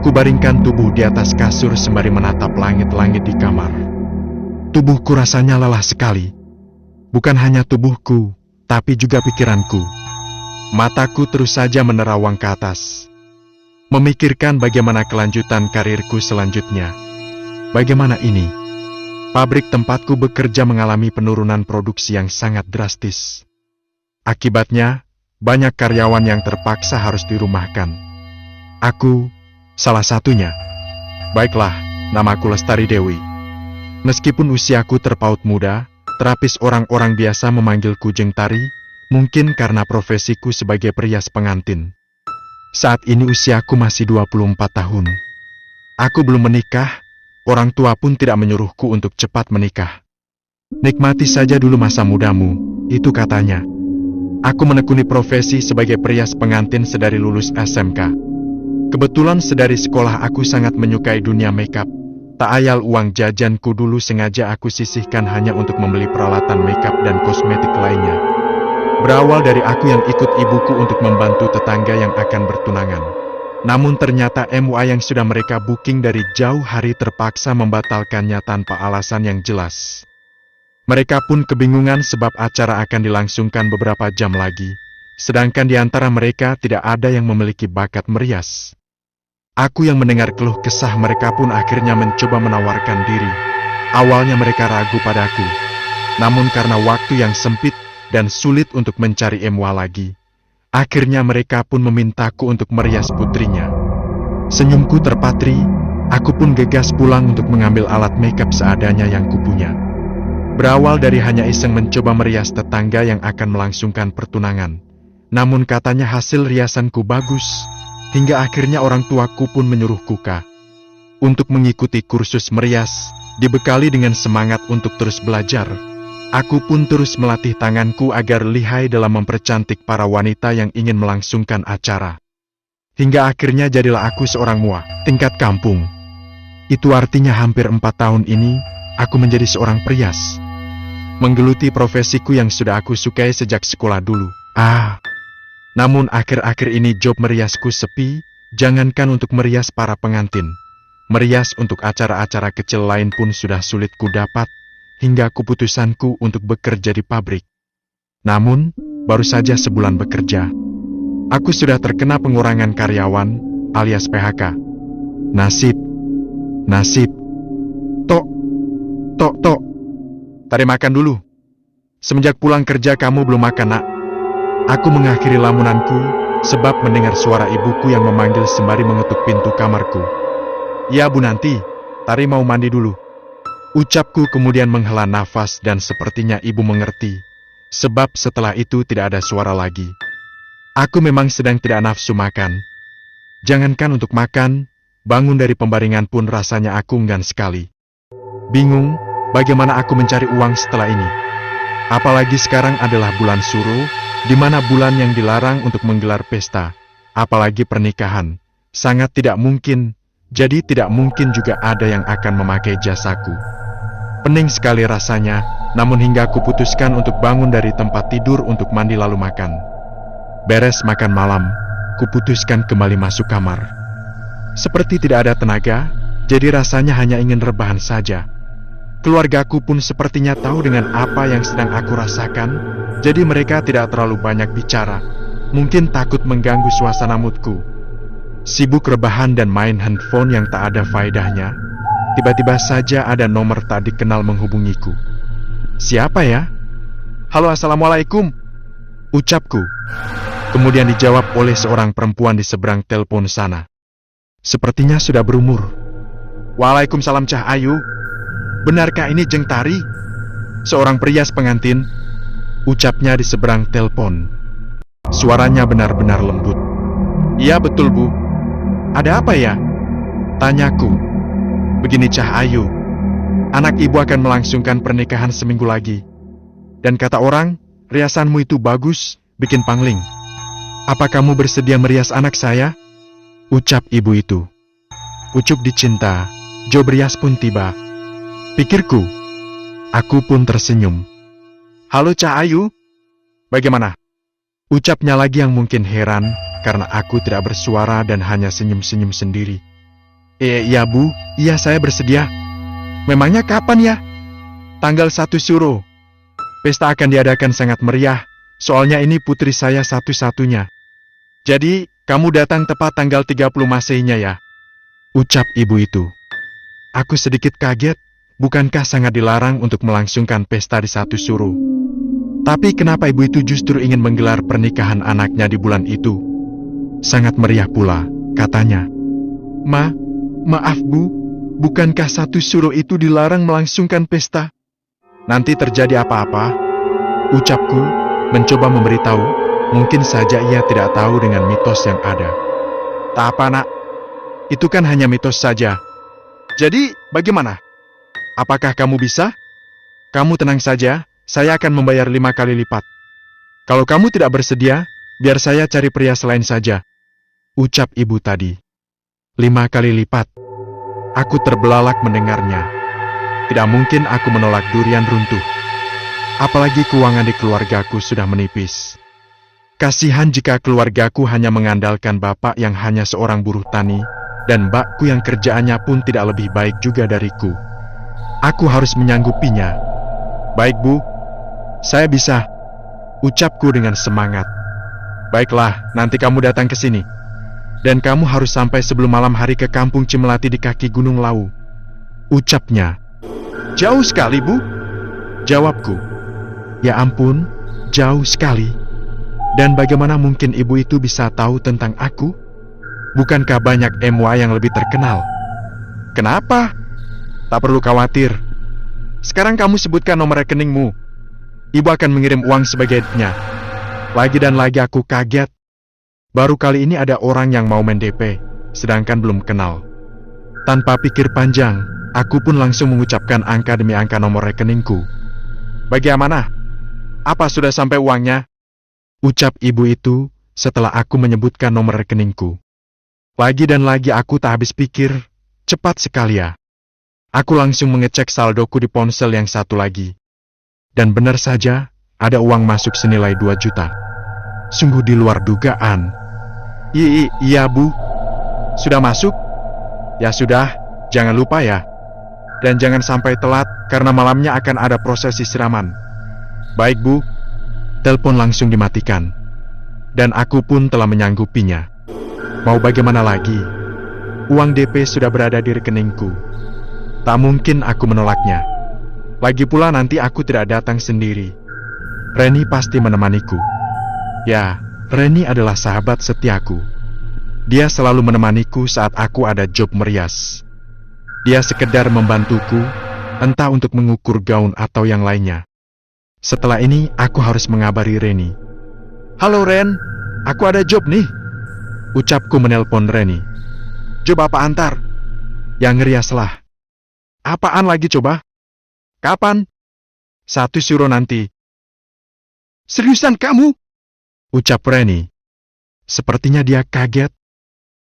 Kubaringkan tubuh di atas kasur sembari menatap langit-langit di kamar. Tubuhku rasanya lelah sekali. Bukan hanya tubuhku, tapi juga pikiranku. Mataku terus saja menerawang ke atas. Memikirkan bagaimana kelanjutan karirku selanjutnya. Bagaimana ini? Pabrik tempatku bekerja mengalami penurunan produksi yang sangat drastis. Akibatnya, banyak karyawan yang terpaksa harus dirumahkan. Aku, salah satunya. Baiklah, namaku Lestari Dewi. Meskipun usiaku terpaut muda, terapis orang-orang biasa memanggilku Jeng Tari, mungkin karena profesiku sebagai perias pengantin. Saat ini usiaku masih 24 tahun. Aku belum menikah, orang tua pun tidak menyuruhku untuk cepat menikah. Nikmati saja dulu masa mudamu, itu katanya. Aku menekuni profesi sebagai perias pengantin sedari lulus SMK. Kebetulan sedari sekolah aku sangat menyukai dunia makeup. Tak ayal uang jajanku dulu sengaja aku sisihkan hanya untuk membeli peralatan makeup dan kosmetik lainnya. Berawal dari aku yang ikut ibuku untuk membantu tetangga yang akan bertunangan. Namun ternyata MUA yang sudah mereka booking dari jauh hari terpaksa membatalkannya tanpa alasan yang jelas. Mereka pun kebingungan sebab acara akan dilangsungkan beberapa jam lagi. Sedangkan di antara mereka tidak ada yang memiliki bakat merias. Aku yang mendengar keluh kesah mereka pun akhirnya mencoba menawarkan diri. Awalnya mereka ragu padaku. Namun karena waktu yang sempit dan sulit untuk mencari MUA lagi, akhirnya mereka pun memintaku untuk merias putrinya. Senyumku terpatri, aku pun gegas pulang untuk mengambil alat makeup seadanya yang kupunya. Berawal dari hanya iseng mencoba merias tetangga yang akan melangsungkan pertunangan. Namun katanya hasil riasanku bagus, hingga akhirnya orang tuaku pun menyuruhku untuk mengikuti kursus merias, dibekali dengan semangat untuk terus belajar. Aku pun terus melatih tanganku agar lihai dalam mempercantik para wanita yang ingin melangsungkan acara. Hingga akhirnya jadilah aku seorang MUA tingkat kampung. Itu artinya hampir 4 tahun ini, aku menjadi seorang perias. Menggeluti profesiku yang sudah aku sukai sejak sekolah dulu. Namun akhir-akhir ini job meriasku sepi, jangankan untuk merias para pengantin. Merias untuk acara-acara kecil lain pun sudah sulit ku dapat. Hingga keputusanku untuk bekerja di pabrik. Namun, baru saja sebulan bekerja, aku sudah terkena pengurangan karyawan, alias PHK. Nasib. Tok. Tari makan dulu. Semenjak pulang kerja kamu belum makan, nak. Aku mengakhiri lamunanku, sebab mendengar suara ibuku yang memanggil sembari mengetuk pintu kamarku. Ya Bu Nanti, Tari mau mandi dulu. Ucapku kemudian menghela nafas dan sepertinya ibu mengerti, sebab setelah itu tidak ada suara lagi. Aku memang sedang tidak nafsu makan. Jangankan untuk makan, bangun dari pembaringan pun rasanya aku enggan sekali. Bingung, bagaimana aku mencari uang setelah ini. Apalagi sekarang adalah bulan Suro, di mana bulan yang dilarang untuk menggelar pesta, apalagi pernikahan. Sangat tidak mungkin, jadi tidak mungkin juga ada yang akan memakai jasaku. Pening sekali rasanya, namun hingga aku putuskan untuk bangun dari tempat tidur untuk mandi lalu makan. Beres makan malam, kuputuskan kembali masuk kamar. Seperti tidak ada tenaga, jadi rasanya hanya ingin rebahan saja. Keluargaku pun sepertinya tahu dengan apa yang sedang aku rasakan, jadi mereka tidak terlalu banyak bicara. Mungkin takut mengganggu suasana moodku. Sibuk rebahan dan main handphone yang tak ada faedahnya. Tiba-tiba saja ada nomor tak dikenal menghubungiku. Siapa ya? Halo, assalamualaikum, ucapku. Kemudian dijawab oleh seorang perempuan di seberang telepon sana. Sepertinya sudah berumur. Waalaikumsalam Cah Ayu. Benarkah ini Jeng Tari? Seorang perias pengantin, ucapnya di seberang telepon. Suaranya benar-benar lembut. Iya betul Bu. Ada apa ya? Tanyaku. Begini Cah Ayu, anak ibu akan melangsungkan pernikahan seminggu lagi. Dan kata orang, riasanmu itu bagus, bikin pangling. Apa kamu bersedia merias anak saya? Ucap ibu itu. Ucup dicinta, jo berias pun tiba. Pikirku. Aku pun tersenyum. Halo Cah Ayu, bagaimana? Ucapnya lagi yang mungkin heran, karena aku tidak bersuara dan hanya senyum-senyum sendiri. Iya Bu, iya saya bersedia. Memangnya kapan ya? Tanggal 1 Suro. Pesta akan diadakan sangat meriah, soalnya ini putri saya satu-satunya. Jadi, kamu datang tepat tanggal 30 Maseinya ya? Ucap ibu itu. Aku sedikit kaget, bukankah sangat dilarang untuk melangsungkan pesta di 1 Suro? Tapi kenapa ibu itu justru ingin menggelar pernikahan anaknya di bulan itu? Sangat meriah pula, katanya. Maaf Bu, bukankah 1 Suro itu dilarang melangsungkan pesta? Nanti terjadi apa-apa, ucapku, mencoba memberitahu, mungkin saja ia tidak tahu dengan mitos yang ada. Tak apa nak, itu kan hanya mitos saja. Jadi, bagaimana? Apakah kamu bisa? Kamu tenang saja, saya akan membayar 5 kali lipat. Kalau kamu tidak bersedia, biar saya cari pria selain saja. Ucap ibu tadi. 5 kali lipat. Aku terbelalak mendengarnya. Tidak mungkin aku menolak durian runtuh. Apalagi keuangan di keluargaku sudah menipis. Kasihan jika keluargaku hanya mengandalkan bapak yang hanya seorang buruh tani, dan mbakku yang kerjaannya pun tidak lebih baik juga dariku. Aku harus menyanggupinya. Baik Bu, saya bisa, ucapku dengan semangat. Baiklah, nanti kamu datang ke sini. Dan kamu harus sampai sebelum malam hari ke kampung Cimelati di kaki Gunung Lawu. Ucapnya. Jauh sekali Bu, jawabku. Ya ampun, jauh sekali. Dan bagaimana mungkin ibu itu bisa tahu tentang aku? Bukankah banyak MWA yang lebih terkenal? Kenapa? Tak perlu khawatir. Sekarang kamu sebutkan nomor rekeningmu. Ibu akan mengirim uang sebagiannya. Lagi dan lagi aku kaget. Baru kali ini ada orang yang mau main DP, sedangkan belum kenal. Tanpa pikir panjang, aku pun langsung mengucapkan angka demi angka nomor rekeningku. Bagaimana? Apa sudah sampai uangnya? Ucap ibu itu setelah aku menyebutkan nomor rekeningku. Lagi dan lagi aku tak habis pikir, cepat sekali ya. Aku langsung mengecek saldoku di ponsel yang satu lagi. Dan benar saja, ada uang masuk senilai 2 juta. Sungguh di luar dugaan. Iya Bu. Sudah masuk? Ya sudah, jangan lupa ya. Dan jangan sampai telat, karena malamnya akan ada prosesi siraman. Baik Bu. Telepon langsung dimatikan. Dan aku pun telah menyanggupinya. Mau bagaimana lagi? Uang DP sudah berada di rekeningku. Tak mungkin aku menolaknya. Lagi pula nanti aku tidak datang sendiri. Reni pasti menemaniku. Ya, Reni adalah sahabat setiaku. Dia selalu menemaniku saat aku ada job merias. Dia sekedar membantuku, entah untuk mengukur gaun atau yang lainnya. Setelah ini, aku harus mengabari Reni. Halo Ren, aku ada job nih. Ucapku menelpon Reni. Job apa antar? Yang ngeriaslah. Apaan lagi coba? Kapan? 1 Suro nanti. Seriusan kamu? Ucap Reni. Sepertinya dia kaget.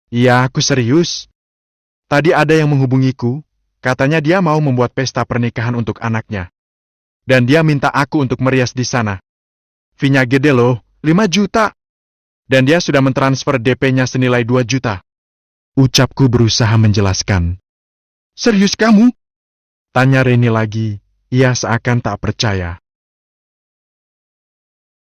Iya, aku serius. Tadi ada yang menghubungiku, katanya dia mau membuat pesta pernikahan untuk anaknya. Dan dia minta aku untuk merias di sana. Fee-nya gede loh, 5 juta. Dan dia sudah mentransfer DP-nya senilai 2 juta. Ucapku berusaha menjelaskan. Serius kamu? Tanya Reni lagi, ia seakan tak percaya.